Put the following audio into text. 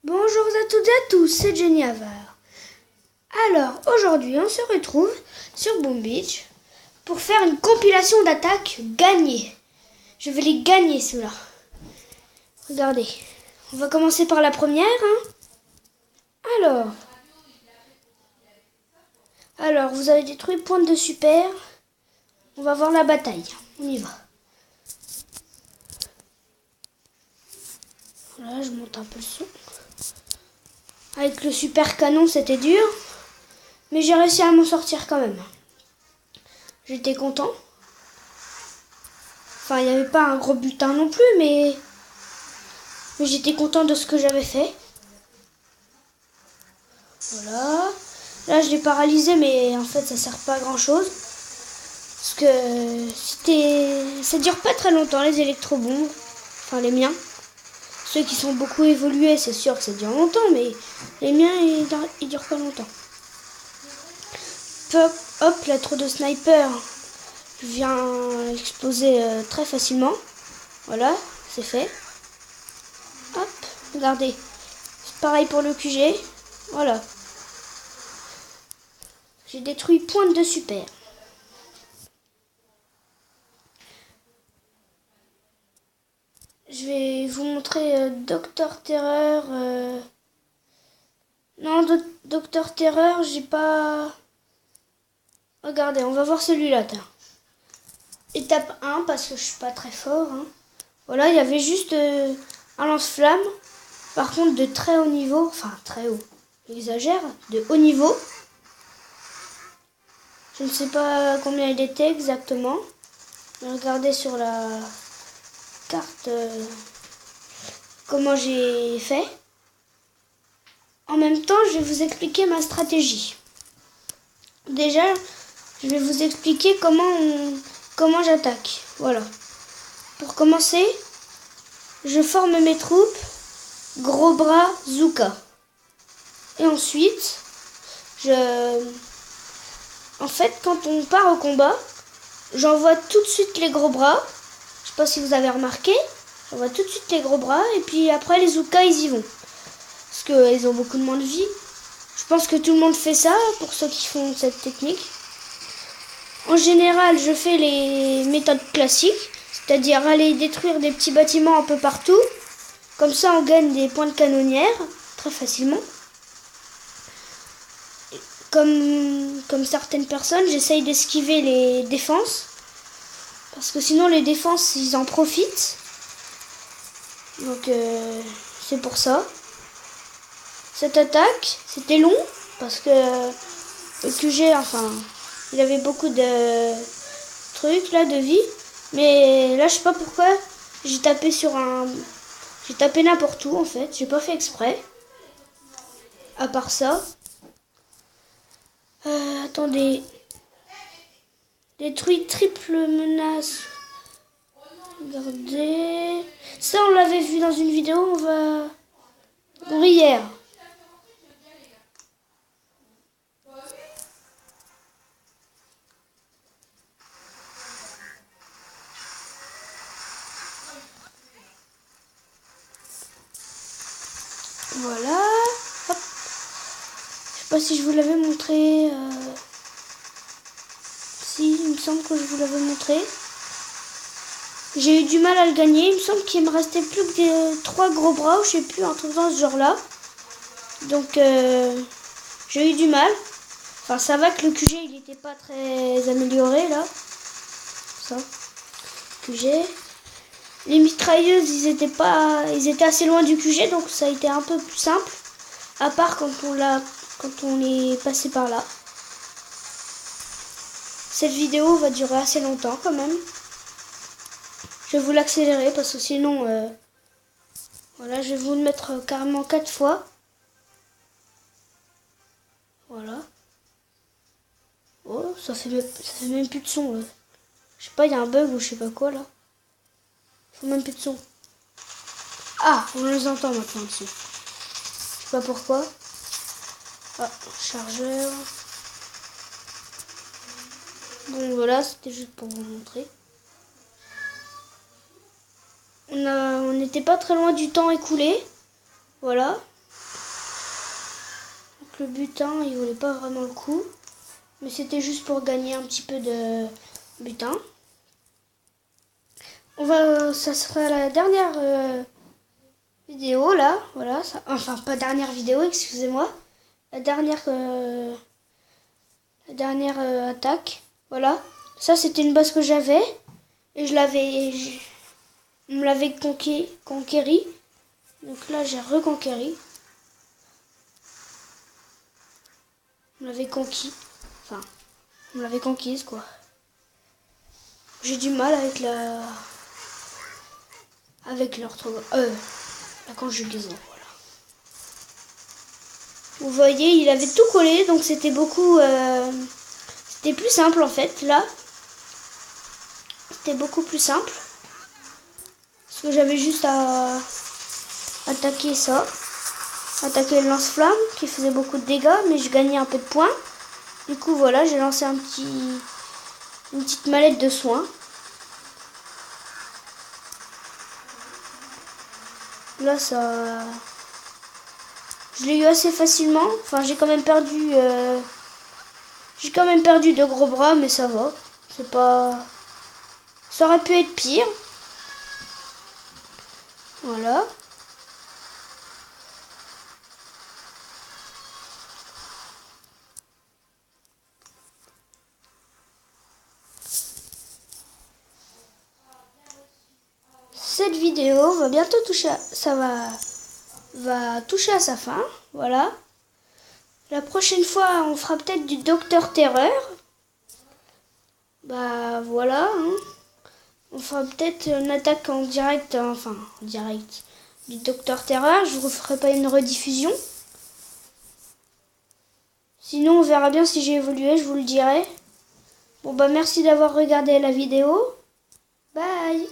Bonjour à toutes et à tous, c'est Jenny Avar. Alors, aujourd'hui, on se retrouve sur Boom Beach pour faire une compilation d'attaques gagnées. Je vais les gagner, ceux-là. Regardez, on va commencer par la première. Alors, vous avez détruit pointe de super. On va voir la bataille. On y va. Voilà, je monte un peu le son. Avec le super canon, c'était dur. Mais j'ai réussi à m'en sortir quand même. J'étais content. Enfin, il n'y avait pas un gros butin non plus, mais j'étais content de ce que j'avais fait. Voilà. Là, je l'ai paralysé, mais en fait, ça sert pas à grand chose. Parce que ça dure pas très longtemps, les électrobombes. Enfin, les miens. Ceux qui sont beaucoup évolués, c'est sûr que ça dure longtemps, mais les miens, ils durent pas longtemps. Hop, la trou de sniper vient exploser très facilement. Voilà, c'est fait. Hop, regardez. C'est pareil pour le QG. Voilà. J'ai détruit pointe de super. Je vais vous montrer Docteur Terreur. Non, Docteur Terreur, j'ai pas... Regardez, on va voir celui-là. Étape 1, parce que je suis pas très fort. Voilà, il y avait juste un lance-flamme. Par contre, de très haut niveau. Enfin, très haut. J'exagère. De haut niveau. Je ne sais pas combien il était exactement. Regardez sur la carte comment j'ai fait. En même temps, je vais vous expliquer ma stratégie. Déjà, je vais vous expliquer comment j'attaque. Voilà. Pour commencer, je forme mes troupes gros bras Zuka. Et ensuite, en fait, quand on part au combat, j'envoie tout de suite les gros bras. Je sais pas si vous avez remarqué. J'envoie tout de suite les gros bras et puis après les Zuka, ils y vont. Parce qu'ils ont beaucoup de moins de vie. Je pense que tout le monde fait ça pour ceux qui font cette technique. En général, je fais les méthodes classiques, c'est-à-dire aller détruire des petits bâtiments un peu partout. Comme ça, on gagne des points de canonnière très facilement. Comme certaines personnes, j'essaye d'esquiver les défenses. Parce que sinon, les défenses, ils en profitent. Donc, c'est pour ça. Cette attaque, c'était long. Parce que le QG, enfin, il avait beaucoup de trucs, là, de vie. Mais là, je sais pas pourquoi, j'ai tapé n'importe où, en fait. J'ai pas fait exprès. À part ça. Attendez. Détruit triple menace. Regardez. Ça, on l'avait vu dans une vidéo. On va... Hier. Voilà. Hop. Je sais pas si je vous l'avais montré. Si, il me semble que je vous l'avais montré. J'ai eu du mal à le gagner. Il me semble qu'il me restait plus que des 3 gros bras, ou je sais plus, un truc dans ce genre-là. Donc, j'ai eu du mal. Enfin, ça va que le QG, il n'était pas très amélioré, là. Ça. QG. Les mitrailleuses, ils étaient assez loin du QG, donc ça a été un peu plus simple. À part quand on est passé par là. Cette vidéo va durer assez longtemps quand même. Je vais vous l'accélérer parce que sinon, voilà, je vais vous le mettre carrément 4 fois. Voilà. Oh, ça fait même plus de son. Là. Je sais pas, il y a un bug ou je sais pas quoi là. Ça fait même plus de son. Ah, on les entend maintenant dessus. Je sais pas pourquoi. Ah, chargeur. Bon voilà, c'était juste pour vous montrer. On n'était pas très loin du temps écoulé. Voilà. le butin, il valait pas vraiment le coup. Mais c'était juste pour gagner un petit peu de butin. Ça sera la dernière vidéo là. Voilà, enfin pas dernière vidéo, excusez-moi. La dernière attaque. Voilà. Ça c'était une base que j'avais. Et on me l'avait conquéri. Donc là j'ai reconquéri. On l'avait conquis. Enfin, on l'avait conquise quoi. J'ai du mal avec la conjugaison. Voilà. Vous voyez, il avait tout collé, donc c'était c'était plus simple en fait. Là, c'était beaucoup plus simple. Parce que j'avais juste à attaquer ça. Attaquer le lance-flamme qui faisait beaucoup de dégâts, mais je gagnais un peu de points. Du coup, voilà, j'ai lancé une petite mallette de soins. Là, ça... Je l'ai eu assez facilement. Enfin, j'ai quand même perdu... J'ai quand même perdu de gros bras, mais ça va. C'est pas... Ça aurait pu être pire. Voilà. Cette vidéo va bientôt toucher va toucher à sa fin. Voilà. La prochaine fois, on fera peut-être du Docteur Terreur. Bah voilà. Hein. On fera peut-être une attaque en direct, enfin en direct, du Docteur Terreur. Je vous ferai pas une rediffusion. Sinon, on verra bien si j'ai évolué, je vous le dirai. Bon bah merci d'avoir regardé la vidéo. Bye.